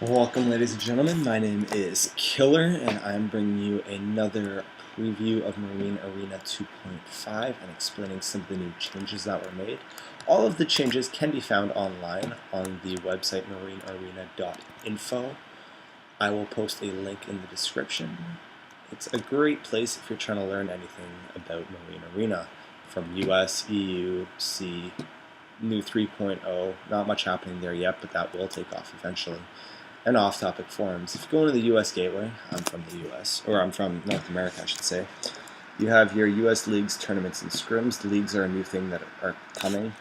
Welcome, ladies and gentlemen. My name is Killer, and I'm bringing you another preview of Marine Arena 2.5 and explaining some of the new changes that were made. All of the changes can be found online on the website marinearena.info. I will post a link in the description. It's a great place if you're trying to learn anything about Marine Arena, from US, EU, C, new 3.0. Not much happening there yet, but that will take off eventually. And off-topic forums. If you go into the US Gateway, I'm from the US, or I'm from North America, I should say, you have your US leagues, tournaments, and scrims. The leagues are a new thing that are coming.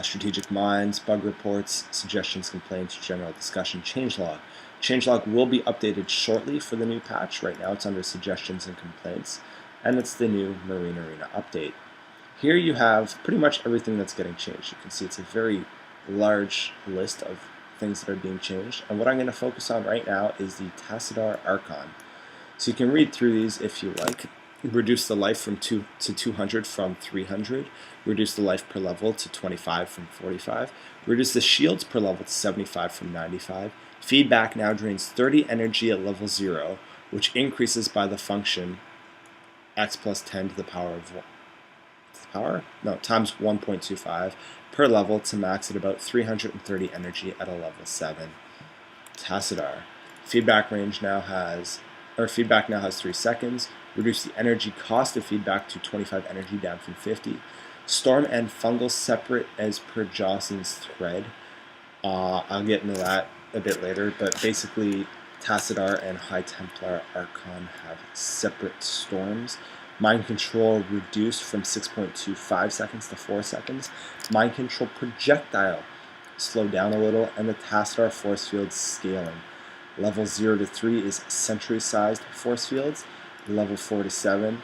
Strategic minds, bug reports, suggestions, complaints, general discussion, changelog. Changelog will be updated shortly for the new patch. Right now it's under suggestions and complaints, and it's the new Marine Arena update. Here you have pretty much everything that's getting changed. You can see it's a very large list of things that are being changed, and what I'm going to focus on right now is the HT-Archon. So you can read through these if you like. Reduce the life from 2 to 200 from 300. Reduce the life per level to 25 from 45. Reduce the shields per level to 75 from 95. Feedback now drains 30 energy at level 0, which increases by the function x plus 10 to the power of 1. Times 1.25 per level to max at about 330 energy at a level 7. Tassadar. Feedback now has 3 seconds. Reduce the energy cost of feedback to 25 energy down from 50. Storm and fungal separate as per Jostlin's thread. I'll get into that a bit later, but basically Tassadar and High Templar Archon have separate storms. Mind Control reduced from 6.25 seconds to 4 seconds. Mind Control projectile slowed down a little, and the Tassadar force field scaling. Level 0 to 3 is century-sized force fields. Level 4 to 7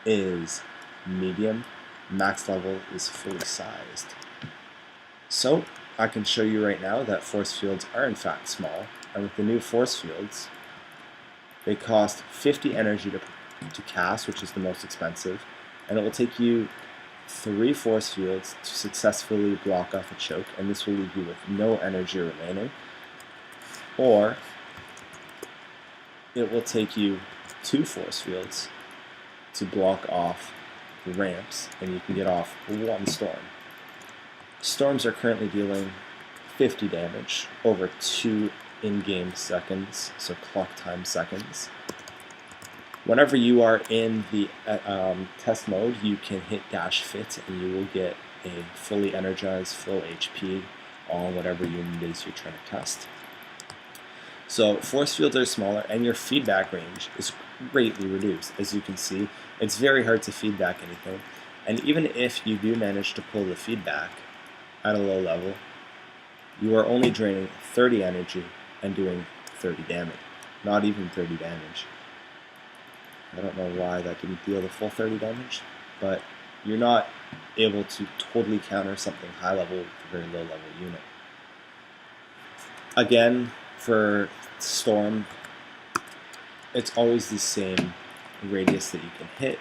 is medium. Max level is fully sized. So I can show you right now that force fields are in fact small, and with the new force fields, they cost 50 energy to cast, which is the most expensive, and it will take you 3 force fields to successfully block off a choke, and this will leave you with no energy remaining. Or it will take you 2 force fields to block off the ramps, and you can get off 1 storm. Storms are currently dealing 50 damage over 2 in-game seconds, so clock time seconds. Whenever you are in the test mode, you can hit dash fit and you will get a fully energized, full HP on whatever unit it is you're trying to test. So force fields are smaller and your feedback range is greatly reduced. As you can see, it's very hard to feedback anything. And even if you do manage to pull the feedback at a low level, you are only draining 30 energy and doing 30 damage. Not even 30 damage. I don't know why that didn't deal the full 30 damage, but you're not able to totally counter something high level with a very low level unit. Again, for Storm, it's always the same radius that you can hit.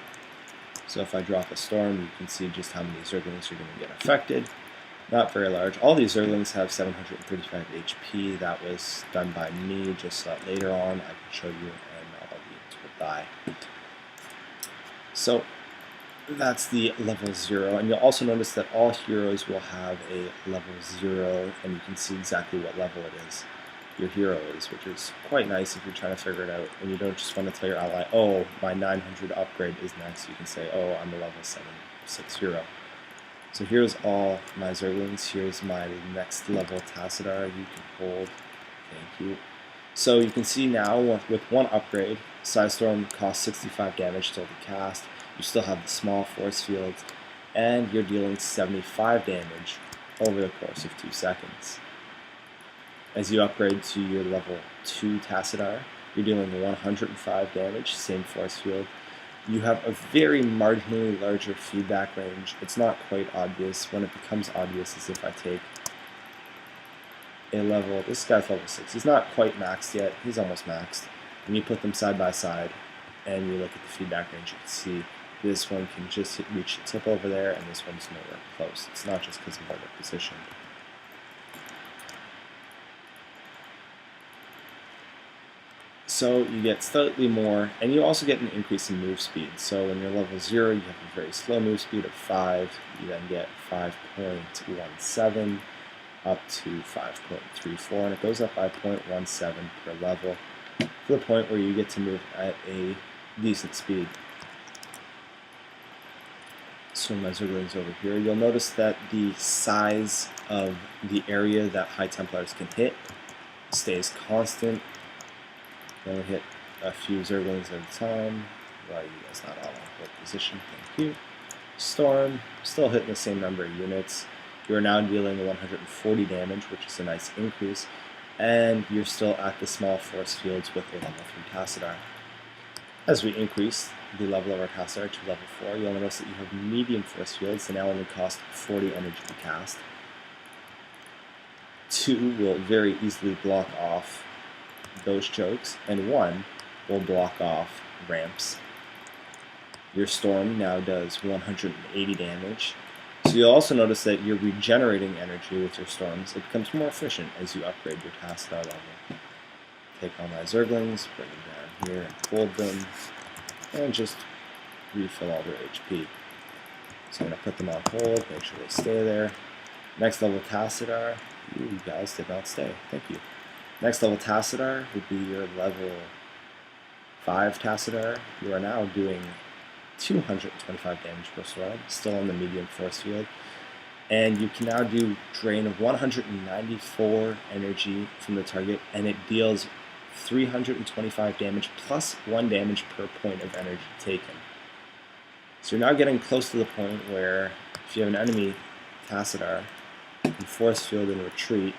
So if I drop a Storm, you can see just how many Zerglings are going to get affected. Not very large. All these Zerglings have 735 HP. That was done by me, just so that later on I can show you and not all the units will die. So that's the level 0, and you'll also notice that all heroes will have a level 0, and you can see exactly what level it is your hero is, which is quite nice if you're trying to figure it out, and you don't just want to tell your ally, oh, my 900 upgrade is next. You can say, oh, I'm a level 7/6 hero. So here's all my Zerglings. Here's my next level Tassadar you can hold. Thank you. So you can see now with 1 upgrade, Psystorm costs 65 damage still to cast. You still have the small force fields, and you're dealing 75 damage over the course of 2 seconds. As you upgrade to your level 2 Tassadar, you're dealing 105 damage, same force field. You have a very marginally larger feedback range. It's not quite obvious. When it becomes obvious is if I take a level, this guy's level 6. He's not quite maxed yet. He's almost maxed. And you put them side by side, and you look at the feedback range. You can see this one can just reach the tip over there, and this one's nowhere close. It's not just because of where they're positioned. So you get slightly more, and you also get an increase in move speed. So when you're level 0, you have a very slow move speed of 5. You then get 5.17 up to 5.34, and it goes up by 0.17 per level to the point where you get to move at a decent speed. Swing my Zerglings over here. You'll notice that the size of the area that High Templars can hit stays constant. You only hit a few Zerglings at a time. Well, you guys not all in hold position. Thank you. Storm, still hitting the same number of units. You're now dealing 140 damage, which is a nice increase, and you're still at the small force fields with a level 3 tassadar. As we increase the level of our tassadar to level 4, you'll notice that you have medium force fields that now only cost 40 energy to cast. 2 will very easily block off those chokes, and 1 will block off ramps. Your storm now does 180 damage. So you'll also notice that you're regenerating energy with your storms. It becomes more efficient as you upgrade your tassadar level. Take all my Zerglings, bring them down here, hold them, and just refill all their HP. So I'm going to put them on hold, make sure they stay there. Next level tassadar, you guys did not stay, thank you. Next level tassadar would be your level 5 tassadar. You are now doing 225 damage per storm, still on the medium force field. And you can now do drain of 194 energy from the target, and it deals 325 damage plus 1 damage per point of energy taken. So you're now getting close to the point where if you have an enemy tassadar, you force field and retreat,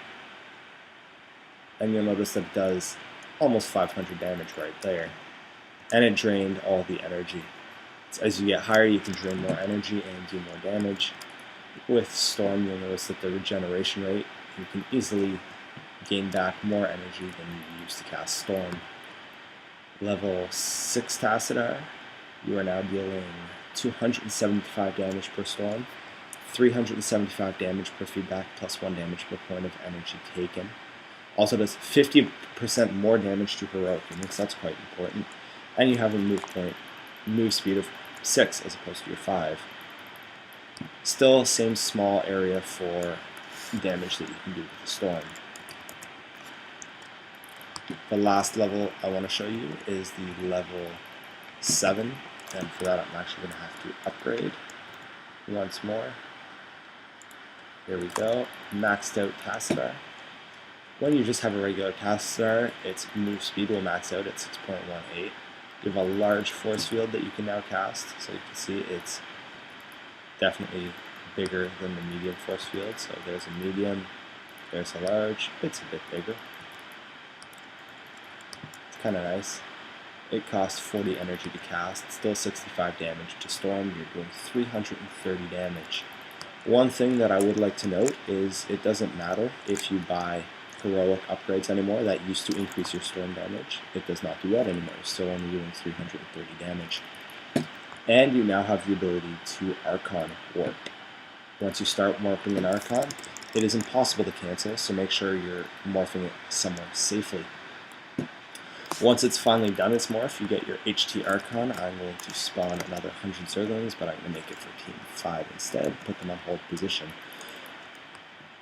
and you'll notice that it does almost 500 damage right there. And it drained all the energy. So as you get higher, you can drain more energy and do more damage. With Storm, you'll notice that the regeneration rate, you can easily gain back more energy than you used to cast Storm. Level 6 tassadar, you are now dealing 275 damage per storm, 375 damage per feedback, plus 1 damage per point of energy taken. Also does 50% more damage to heroic units, that's quite important. And you have a move speed of 6 as opposed to your 5. Still same small area for damage that you can do with the storm. The last level I want to show you is the level 7, and for that I'm actually going to have to upgrade once more. Here we go, maxed out tassadar. When you just have a regular tassadar, its move speed will max out at 6.18. You have a large force field that you can now cast, so you can see it's definitely bigger than the medium force field. So there's a medium, there's a large, it's a bit bigger. It's kind of nice. It costs 40 energy to cast, still 65 damage to storm, you're doing 330 damage. One thing that I would like to note is it doesn't matter if you buy heroic upgrades anymore. That used to increase your storm damage. It does not do that anymore. It's still only doing 330 damage. And you now have the ability to Archon warp. Once you start morphing an Archon, it is impossible to cancel, so make sure you're morphing it somewhere safely. Once it's finally done its morph, you get your HT-Archon. I'm going to spawn another 100 Zerglings, but I'm going to make it for Team 5 instead, put them on hold position.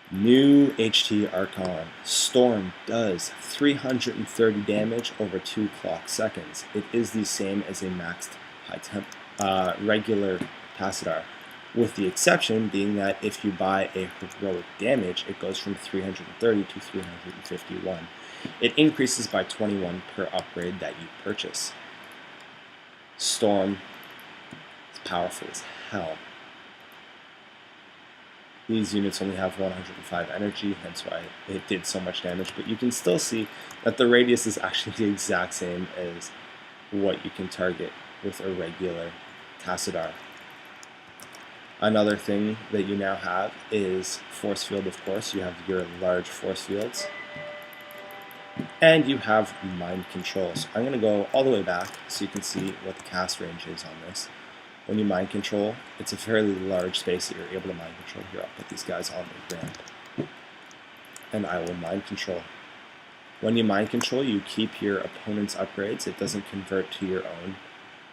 New HT-Archon. Storm does 330 damage over 2 clock seconds. It is the same as a maxed high temp regular tassadar, with the exception being that if you buy a heroic damage, it goes from 330 to 351. It increases by 21 per upgrade that you purchase. Storm is powerful as hell. These units only have 105 energy, hence why it did so much damage, but you can still see that the radius is actually the exact same as what you can target with a regular tassadar. Another thing that you now have is force field, of course. You have your large force fields. And you have mind control. So I'm going to go all the way back so you can see what the cast range is on this. When you mind control, it's a fairly large space that you're able to mind control. Here, I'll put these guys on the ramp. And I will mind control. When you mind control, you keep your opponent's upgrades. It doesn't convert to your own.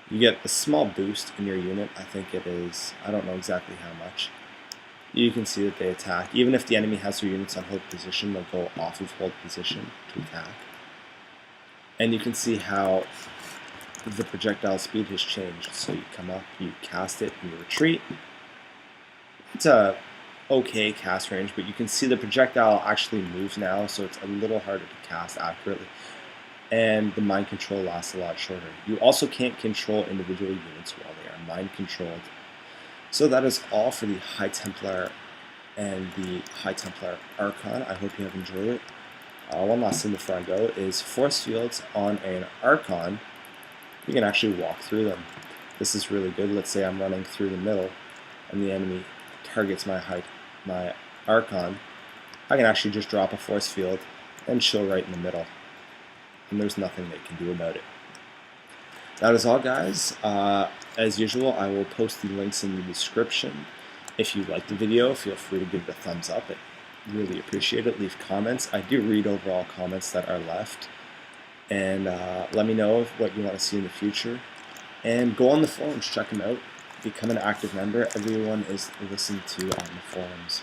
You get a small boost in your unit. I think it is, I don't know exactly how much. You can see that they attack. Even if the enemy has their units on hold position, they'll go off of hold position to attack. And you can see how the projectile speed has changed. So you come up, you cast it, and you retreat. It's a okay cast range, but you can see the projectile actually moves now, so it's a little harder to cast accurately. And the mind control lasts a lot shorter. You also can't control individual units while they are mind controlled. So that is all for the High Templar and the High Templar Archon. I hope you have enjoyed it. One last thing before I go is force fields on an Archon. You can actually walk through them. This is really good. Let's say I'm running through the middle and the enemy targets my Archon. I can actually just drop a force field and chill right in the middle. And there's nothing they can do about it. That is all, guys. As usual, I will post the links in the description. If you liked the video, feel free to give it a thumbs up. I really appreciate it. Leave comments. I do read over all comments that are left. And let me know what you want to see in the future. And go on the forums, check them out. Become an active member. Everyone is listened to on the forums.